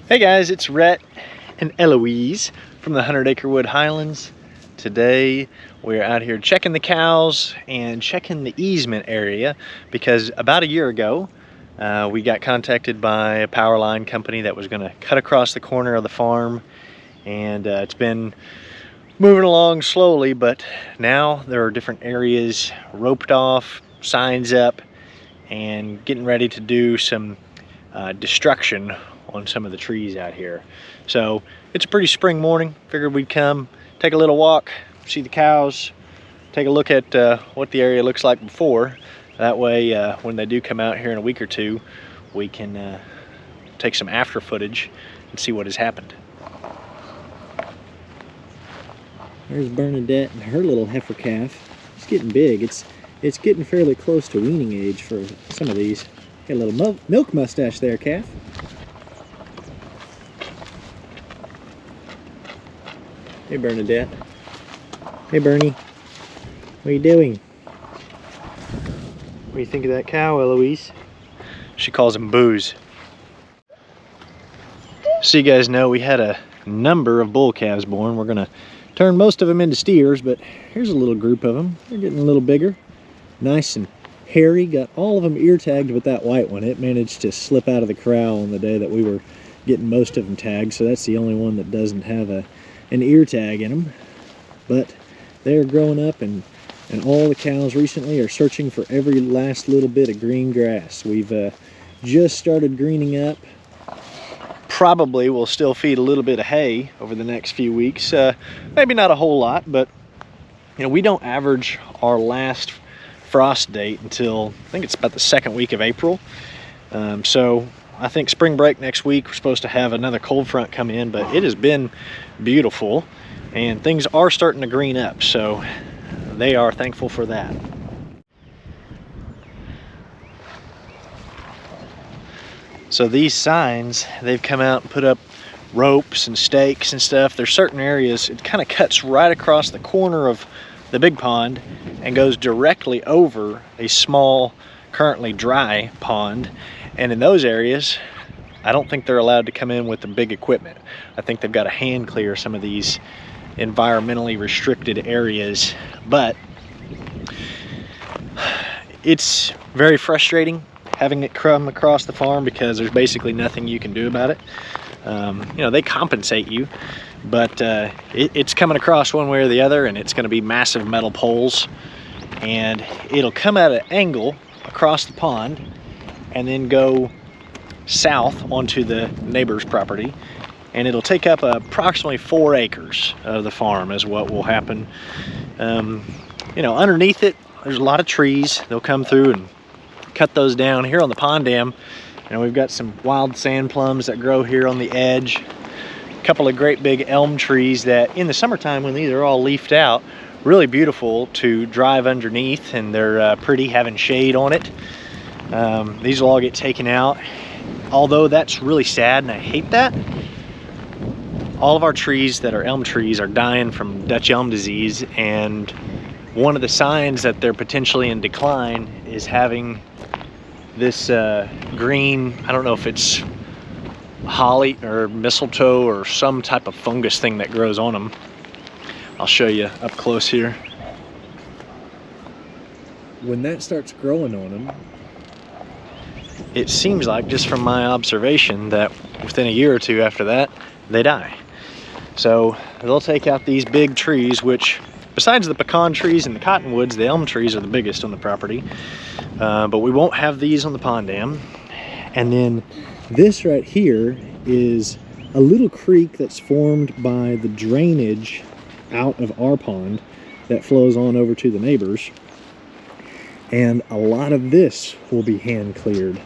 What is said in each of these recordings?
Hey guys, it's Rhett and Eloise from the 100-acre wood Highlands. Today we're out here checking the cows and checking the easement area because about a year ago we got contacted by a power line company that was going to cut across the corner of the farm, and it's been moving along slowly, but now there are different areas roped off, signs up, and getting ready to do some destruction on some of the trees out here. So it's a pretty spring morning. Figured we'd come take a little walk, see the cows, take a look at what the area looks like before. That way when they do come out here in a week or two, we can take some after footage and see what has happened. There's Bernadette and her little heifer calf. It's getting big. It's getting fairly close to weaning age for some of these. Got a little milk mustache there, calf. Hey Bernadette. Hey Bernie. What are you doing? What do you think of that cow, Eloise? She calls him Booze. So you guys know we had a number of bull calves born. We're gonna turn most of them into steers, but here's a little group of them. They're getting a little bigger. Nice and hairy. Got all of them ear tagged with that white one. It managed to slip out of the corral on the day that we were getting most of them tagged, so that's the only one that doesn't have an ear tag in them. But they're growing up, and all the cows recently are searching for every last little bit of green grass. We've just started greening up. Probably will still feed a little bit of hay over the next few weeks. Maybe not a whole lot, but you know, we don't average our last frost date until I think it's about the second week of April. So I think spring break next week we're supposed to have another cold front come in, but it has been beautiful and things are starting to green up, so they are thankful for that. So these signs, they've come out and put up ropes and stakes and stuff. There's certain areas, it kind of cuts right across the corner of the big pond and goes directly over a small, currently dry pond. And in those areas, I don't think they're allowed to come in with the big equipment. I think they've got to hand clear some of these environmentally restricted areas. But it's very frustrating having it come across the farm because there's basically nothing you can do about it. You know, they compensate you, but it's coming across one way or the other, and it's going to be massive metal poles, and it'll come at an angle across the pond and then go south onto the neighbor's property, and it'll take up approximately 4 acres of the farm is what will happen. You know, underneath it there's a lot of trees. They'll come through and cut those down. Here on the pond dam, and we've got some wild sand plums that grow here on the edge. A couple of great big elm trees that in the summertime, when these are all leafed out, really beautiful to drive underneath, and they're pretty, having shade on it. These will all get taken out, although that's really sad and I hate that. All of our trees that are elm trees are dying from Dutch elm disease, and one of the signs that they're potentially in decline is having this green, I don't know if it's holly or mistletoe or some type of fungus thing that grows on them. I'll show you up close here. When that starts growing on them, it seems like, just from my observation, that within a year or two after that, they die. So they'll take out these big trees, which besides the pecan trees and the cottonwoods, the elm trees are the biggest on the property. But we won't have these on the pond dam. and then this right here is a little creek that's formed by the drainage out of our pond that flows on over to the neighbors. And a lot of this will be hand cleared.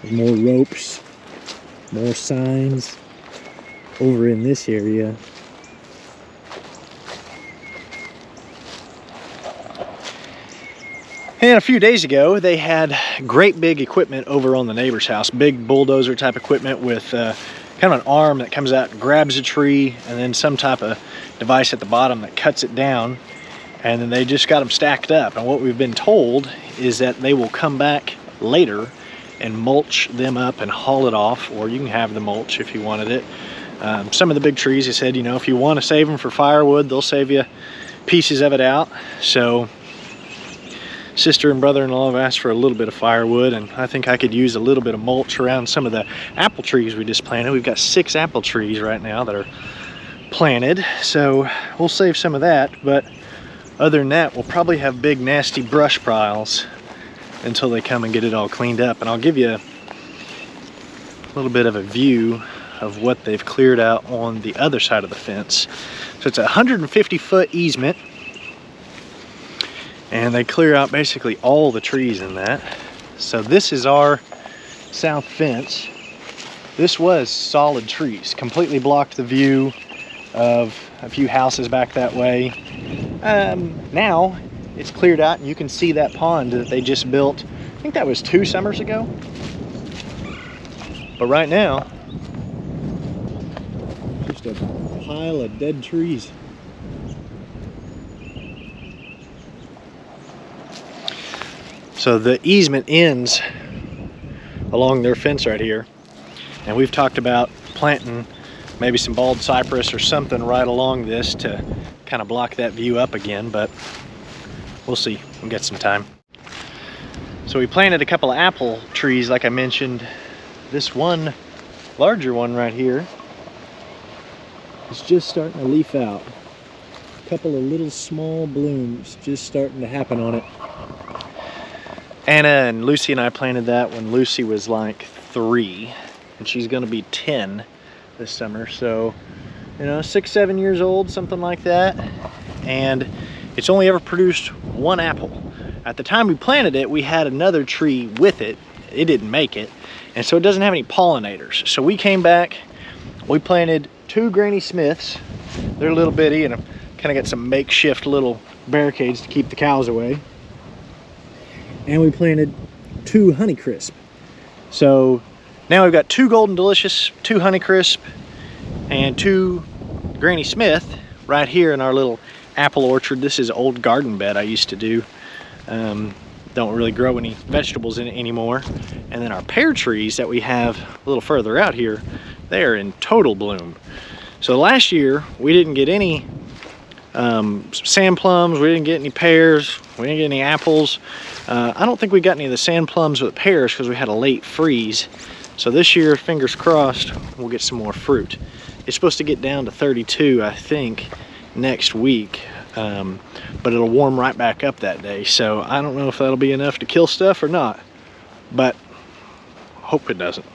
There's more ropes, more signs over in this area. And a few days ago, they had great big equipment over on the neighbor's house, big bulldozer type equipment with kind of an arm that comes out and grabs a tree, and then some type of device at the bottom that cuts it down. And then they just got them stacked up. And what we've been told is that they will come back later and mulch them up and haul it off, or you can have the mulch if you wanted it. Some of the big trees, they said, you know, if you want to save them for firewood, they'll save you pieces of it out. So sister and brother-in-law have asked for a little bit of firewood, and I think I could use a little bit of mulch around some of the apple trees we just planted. We've got 6 apple trees right now that are planted, so we'll save some of that. But other than that, we'll probably have big nasty brush piles until they come and get it all cleaned up. And I'll give you a little bit of a view of what they've cleared out on the other side of the fence. So it's a 150-foot easement, and they clear out basically all the trees in that. So this is our south fence. This was solid trees, completely blocked the view of a few houses back that way. Now it's cleared out, and you can see that pond that they just built. I think that was 2 summers ago. But right now, just a pile of dead trees. So the easement ends along their fence right here, and we've talked about planting maybe some bald cypress or something right along this to kind of block that view up again, but we'll see. We'll get some time. So we planted a couple of apple trees, like I mentioned. This one larger one right here is just starting to leaf out. A couple of little small blooms just starting to happen on it. Anna and Lucy and I planted that when Lucy was like 3, and she's gonna be 10 this summer. So, you know, 6-7 years old, something like that. And it's only ever produced 1 apple. At the time we planted it, we had another tree with it. It didn't make it, and so it doesn't have any pollinators. So we came back, we planted 2 Granny Smiths. They're a little bitty, and I've kind of got some makeshift little barricades to keep the cows away. And we planted 2 Honeycrisp. So now we've got 2 Golden Delicious, 2 Honeycrisp, and 2 Granny Smith right here in our little apple orchard. This is old garden bed I used to do. Don't really grow any vegetables in it anymore. And then our pear trees that we have a little further out here, they are in total bloom. So last year we didn't get any sand plums, we didn't get any pears, we didn't get any apples. I don't think we got any of the sand plums with pears because we had a late freeze. So this year, fingers crossed, we'll get some more fruit. It's supposed to get down to 32, I think, next week. But it'll warm right back up that day. So I don't know if that'll be enough to kill stuff or not, but hope it doesn't.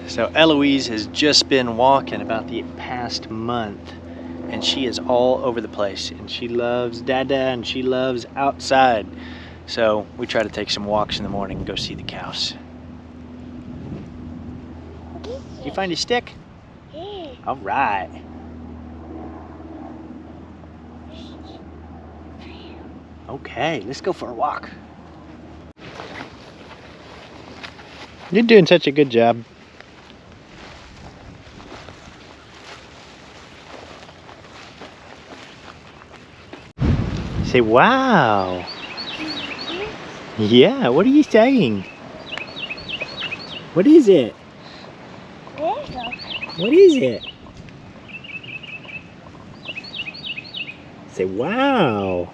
So Eloise has just been walking about the past month, and she is all over the place, and she loves Dada and she loves outside. So we try to take some walks in the morning and go see the cows. You find a stick? All right. Okay, let's go for a walk. You're doing such a good job. Say wow. Yeah, what are you saying? What is it? What is it? Say wow.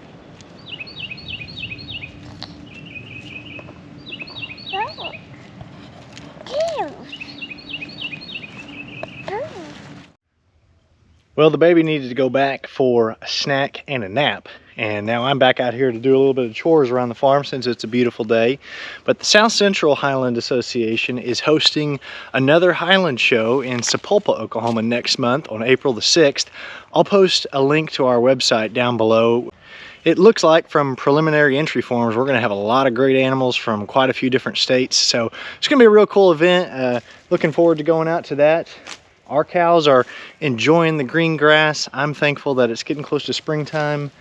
Well, the baby needed to go back for a snack and a nap, and now I'm back out here to do a little bit of chores around the farm since it's a beautiful day. But the South Central Highland Association is hosting another Highland show in Sapulpa, Oklahoma next month on April the 6th. I'll post a link to our website down below. It looks like from preliminary entry forms, we're going to have a lot of great animals from quite a few different states. So it's going to be a real cool event. Looking forward to going out to that. Our cows are enjoying the green grass. I'm thankful that it's getting close to springtime.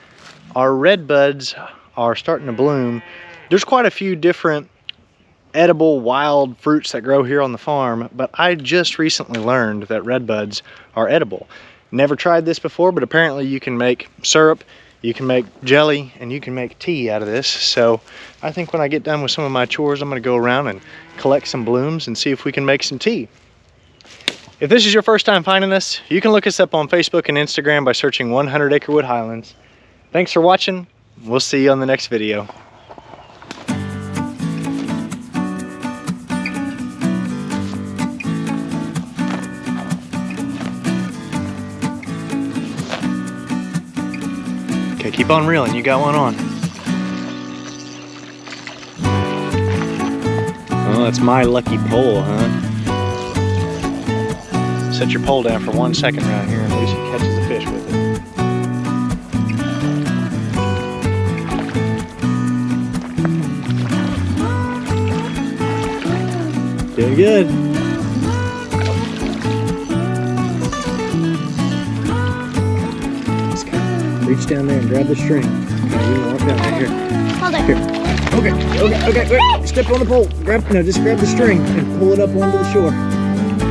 Our red buds are starting to bloom. There's quite a few different edible wild fruits that grow here on the farm, but I just recently learned that red buds are edible. Never tried this before, but apparently you can make syrup You can make jelly and you can make tea out of this. So I think when I get done with some of my chores, I'm gonna go around and collect some blooms and see if we can make some tea. If this is your first time finding us, you can look us up on Facebook and Instagram by searching 100 Acre Highlands. Thanks for watching. We'll see you on the next video. Okay, keep on reeling. You got one on. Oh, that's my lucky pole, huh? Set your pole down for 1 second around here and Lucie catches a fish with it. Doing good. Just kind of reach down there and grab the string. Okay, you can walk down right here. Hold it. Here. Okay. Wait. Step on the pole. Just grab the string and pull it up onto the shore.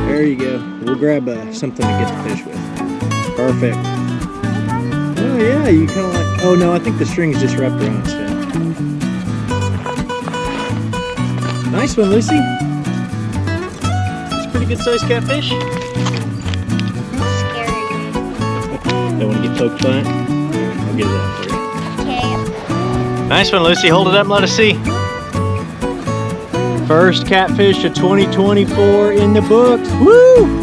There you go. We'll grab something to get the fish with. Perfect. Oh yeah, you kind of like. Oh no, I think the string's just wrapped around its tail. Nice one, Lucie. It's a pretty good sized catfish. Scary. Don't want to get poked by it? I'll get it out for you. Okay. Nice one, Lucie. Hold it up and let us see. First catfish of 2024 in the books. Woo!